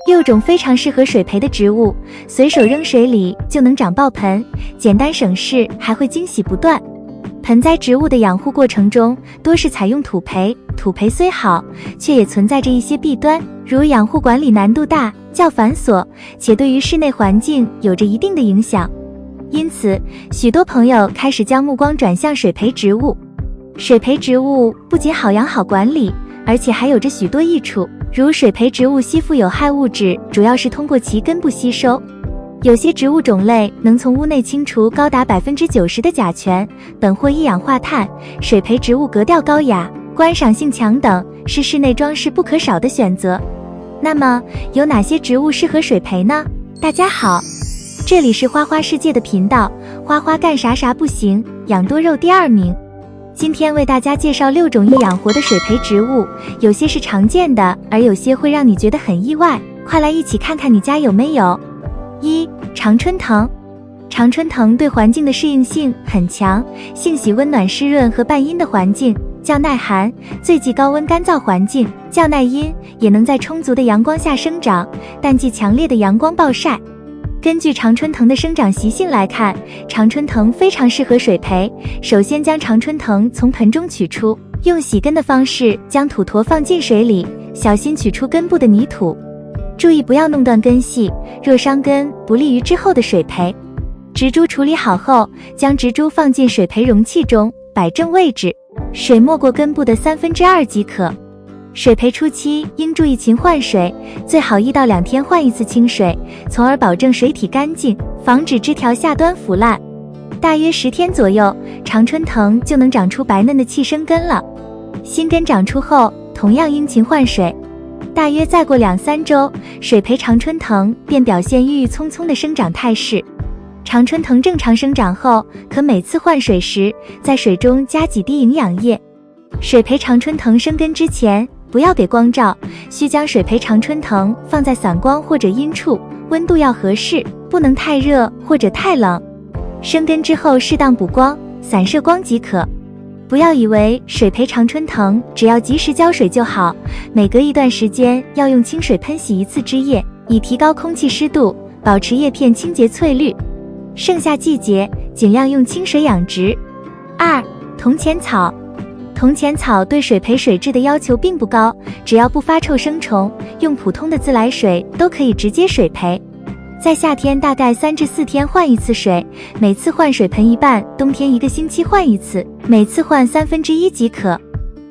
6种非常适合水培的植物，随手扔水里就能长爆盆，简单省事，还会惊喜不断。盆栽植物的养护过程中，多是采用土培，土培虽好，却也存在着一些弊端，如养护管理难度大，较繁琐，且对于室内环境有着一定的影响。因此，许多朋友开始将目光转向水培植物。水培植物不仅好养好管理，而且还有着许多益处，如水培植物吸附有害物质，主要是通过其根部吸收。有些植物种类能从屋内清除高达90%的甲醛、苯或一氧化碳。水培植物格调高雅，观赏性强等，是室内装饰不可少的选择。那么，有哪些植物适合水培呢？大家好，这里是花花世界的频道，花花干啥啥不行，养多肉第2名。今天为大家介绍6种易养活的水培植物，有些是常见的，而有些会让你觉得很意外。快来一起看看你家有没有。1. 常春藤。常春藤对环境的适应性很强，性喜温暖湿润和半阴的环境，较耐寒，最忌高温干燥环境，较耐阴，也能在充足的阳光下生长，但忌强烈的阳光暴晒。根据常春藤的生长习性来看，常春藤非常适合水培。首先将常春藤从盆中取出，用洗根的方式将土坨放进水里，小心取出根部的泥土，注意不要弄断根系，若伤根不利于之后的水培。植株处理好后，将植株放进水培容器中，摆正位置，水没过根部的2/3即可。水培初期应注意勤换水，最好1到2天换一次清水，从而保证水体干净，防止枝条下端腐烂。大约10天左右，常春藤就能长出白嫩的气生根了。新根长出后，同样应勤换水。大约再过2-3周，水培常春藤便表现郁郁葱葱的生长态势。常春藤正常生长后，可每次换水时，在水中加几滴营养液。水培常春藤生根之前，不要给光照，需将水培常春藤放在散光或者阴处，温度要合适，不能太热或者太冷。生根之后适当补光，散射光即可。不要以为水培常春藤只要及时浇水就好，每隔一段时间要用清水喷洗一次枝叶，以提高空气湿度，保持叶片清洁翠绿。盛夏季节尽量用清水养殖。2. 铜钱草。铜钱草对水培水质的要求并不高，只要不发臭生虫，用普通的自来水都可以直接水培。在夏天大概3至4天换一次水，每次换水盆一半，冬天1个星期换一次，每次换1/3即可。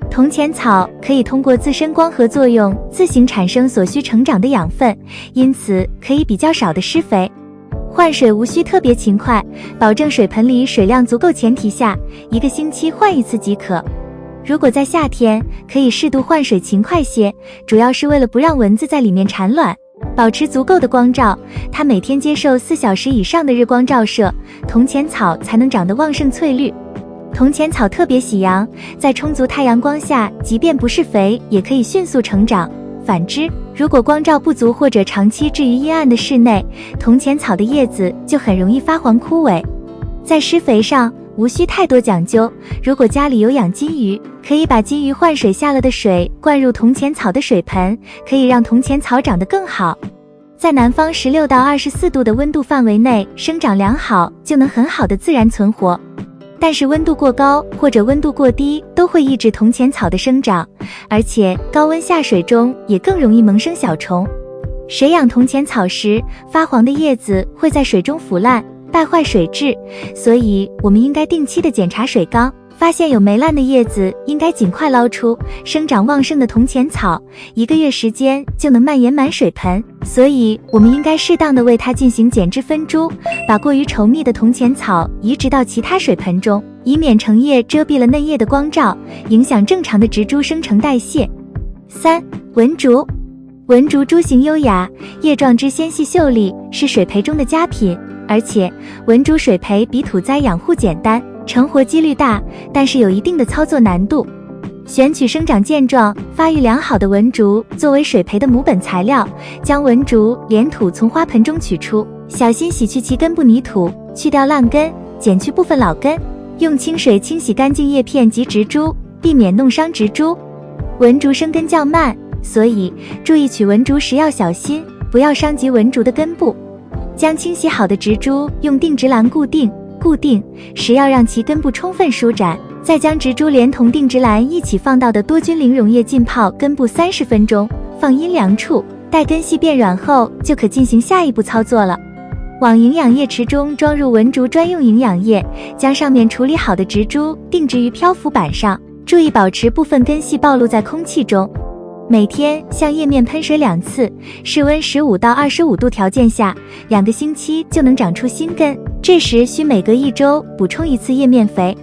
铜钱草可以通过自身光合作用自行产生所需成长的养分，因此可以比较少的施肥。换水无需特别勤快，保证水盆里水量足够前提下，1个星期换一次即可。如果在夏天，可以适度换水勤快些，主要是为了不让蚊子在里面产卵，保持足够的光照，它每天接受4小时以上的日光照射，铜钱草才能长得旺盛翠绿。铜钱草特别喜阳，在充足太阳光下，即便不是肥，也可以迅速成长。反之，如果光照不足或者长期置于阴暗的室内，铜钱草的叶子就很容易发黄枯萎。在施肥上无需太多讲究，如果家里有养金鱼，可以把金鱼换水下了的水灌入铜钱草的水盆，可以让铜钱草长得更好。在南方16到24度的温度范围内生长良好，就能很好的自然存活。但是温度过高或者温度过低都会抑制铜钱草的生长，而且高温下水中也更容易萌生小虫。水养铜钱草时，发黄的叶子会在水中腐烂，败坏水质，所以我们应该定期的检查水缸，发现有霉烂的叶子应该尽快捞出。生长旺盛的铜钱草1个月时间就能蔓延满水盆，所以我们应该适当的为它进行剪枝分株，把过于稠密的铜钱草移植到其他水盆中，以免成叶遮蔽了嫩叶的光照，影响正常的植株生成代谢。3. 文竹。文竹株形优雅，叶状枝纤细秀丽，是水培中的佳品，而且文竹水培比土栽养护简单，成活几率大，但是有一定的操作难度。选取生长健壮、发育良好的文竹作为水培的母本材料，将文竹连土从花盆中取出，小心洗去其根部泥土，去掉烂根，剪去部分老根，用清水清洗干净叶片及植株，避免弄伤植株。文竹生根较慢，所以注意取文竹时要小心，不要伤及文竹的根部。将清洗好的植株用定植篮固定时要让其根部充分舒展，再将植株连同定植篮一起放到的多菌灵溶液浸泡根部30分钟，放阴凉处，待根系变软后就可进行下一步操作了。往营养液池中装入文竹专用营养液，将上面处理好的植株定植于漂浮板上，注意保持部分根系暴露在空气中。每天向叶面喷水2次，室温15到25度条件下，2个星期就能长出新根，这时需每隔1周补充1次叶面肥。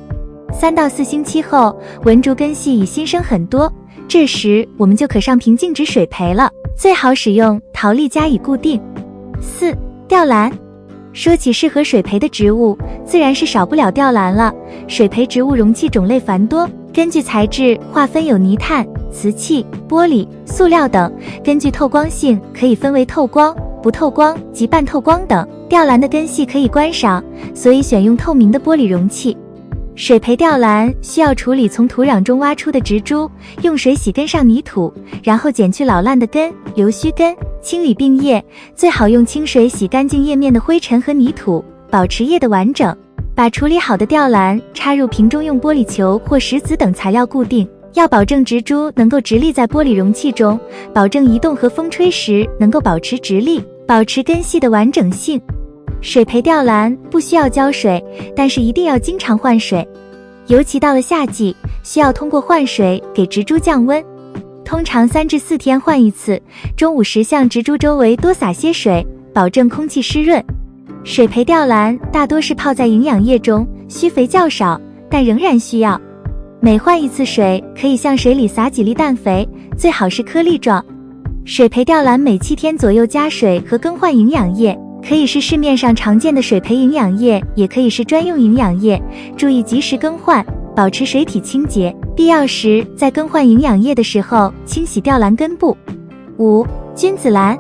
3到4星期后，文竹根系已新生很多，这时我们就可上瓶静止水培了，最好使用陶粒加以固定。4. 吊兰。说起适合水培的植物，自然是少不了吊兰了。水培植物容器种类繁多，根据材质划分有泥炭、瓷器、玻璃、塑料等，根据透光性可以分为透光、不透光及半透光等。吊兰的根系可以观赏，所以选用透明的玻璃容器。水培吊兰需要处理从土壤中挖出的植株，用水洗根上泥土，然后剪去老烂的根、留须根，清理并叶，最好用清水洗干净叶面的灰尘和泥土，保持叶的完整。把处理好的吊兰插入瓶中，用玻璃球或石子等材料固定，要保证植株能够直立在玻璃容器中，保证移动和风吹时能够保持直立，保持根系的完整性。水培吊兰不需要浇水，但是一定要经常换水，尤其到了夏季，需要通过换水给植株降温。通常3至4天换一次，中午时向植株周围多洒些水，保证空气湿润。水培吊兰大多是泡在营养液中，需肥较少，但仍然需要。每换一次水，可以向水里撒几粒氮肥，最好是颗粒状。水培吊兰每7天左右加水和更换营养液，可以是市面上常见的水培营养液，也可以是专用营养液，注意及时更换，保持水体清洁，必要时在更换营养液的时候清洗吊兰根部。5. 君子兰。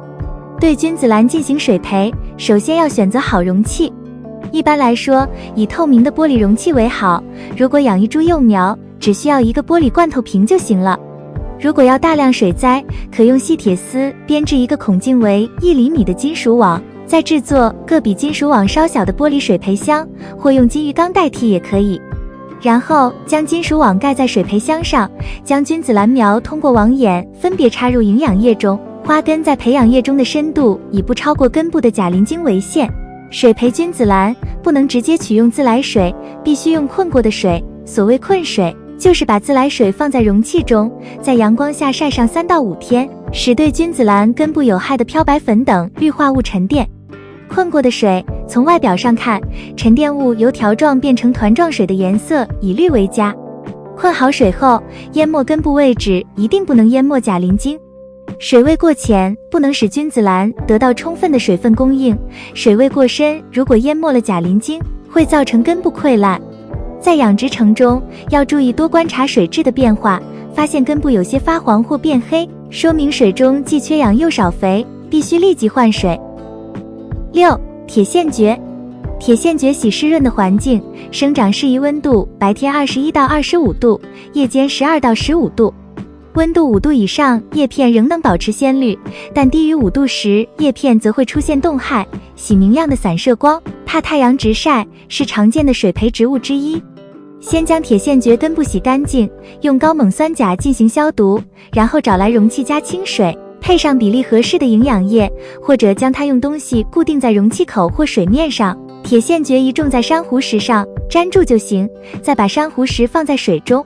对君子兰进行水培，首先要选择好容器。一般来说，以透明的玻璃容器为好，如果养一株幼苗，只需要一个玻璃罐头瓶就行了。如果要大量水栽，可用细铁丝编制一个孔径为1厘米的金属网，再制作个比金属网稍小的玻璃水培箱，或用金鱼缸代替也可以。然后将金属网盖在水培箱上，将君子兰苗通过网眼分别插入营养液中，花根在培养液中的深度以不超过根部的钾磷晶为限。水培君子兰不能直接取用自来水，必须用困过的水。所谓困水，就是把自来水放在容器中，在阳光下晒上3到5天，使对君子兰根部有害的漂白粉等氯化物沉淀。困过的水，从外表上看，沉淀物由条状变成团状水的颜色以绿为佳。困好水后，淹没根部位置一定不能淹没钾磷晶。水位过浅，不能使君子兰得到充分的水分供应；水位过深，如果淹没了钾磷晶，会造成根部溃烂。在养殖程中，要注意多观察水质的变化，发现根部有些发黄或变黑，说明水中既缺氧又少肥，必须立即换水。6. 铁线蕨。铁线蕨喜湿润的环境，生长适宜温度白天21到25度，夜间12到15度。温度5度以上，叶片仍能保持鲜绿，但低于5度时，叶片则会出现冻害，喜明亮的散射光，怕太阳直晒，是常见的水培植物之一。先将铁线蕨根部洗干净，用高锰酸钾进行消毒，然后找来容器加清水，配上比例合适的营养液，或者将它用东西固定在容器口或水面上。铁线蕨一种在珊瑚石上，粘住就行，再把珊瑚石放在水中。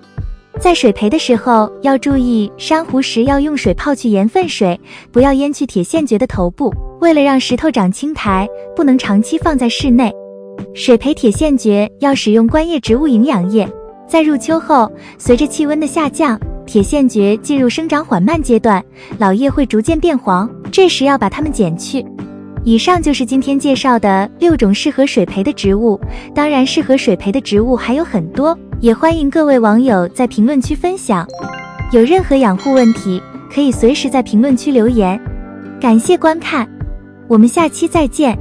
在水培的时候要注意，珊瑚石要用水泡去盐分水，不要淹去铁线蕨的头部。为了让石头长青苔，不能长期放在室内。水培铁线蕨要使用观叶植物营养液。在入秋后，随着气温的下降，铁线蕨进入生长缓慢阶段，老叶会逐渐变黄，这时要把它们剪去。以上就是今天介绍的6种适合水培的植物，当然适合水培的植物还有很多，也欢迎各位网友在评论区分享。有任何养护问题，可以随时在评论区留言。感谢观看，我们下期再见。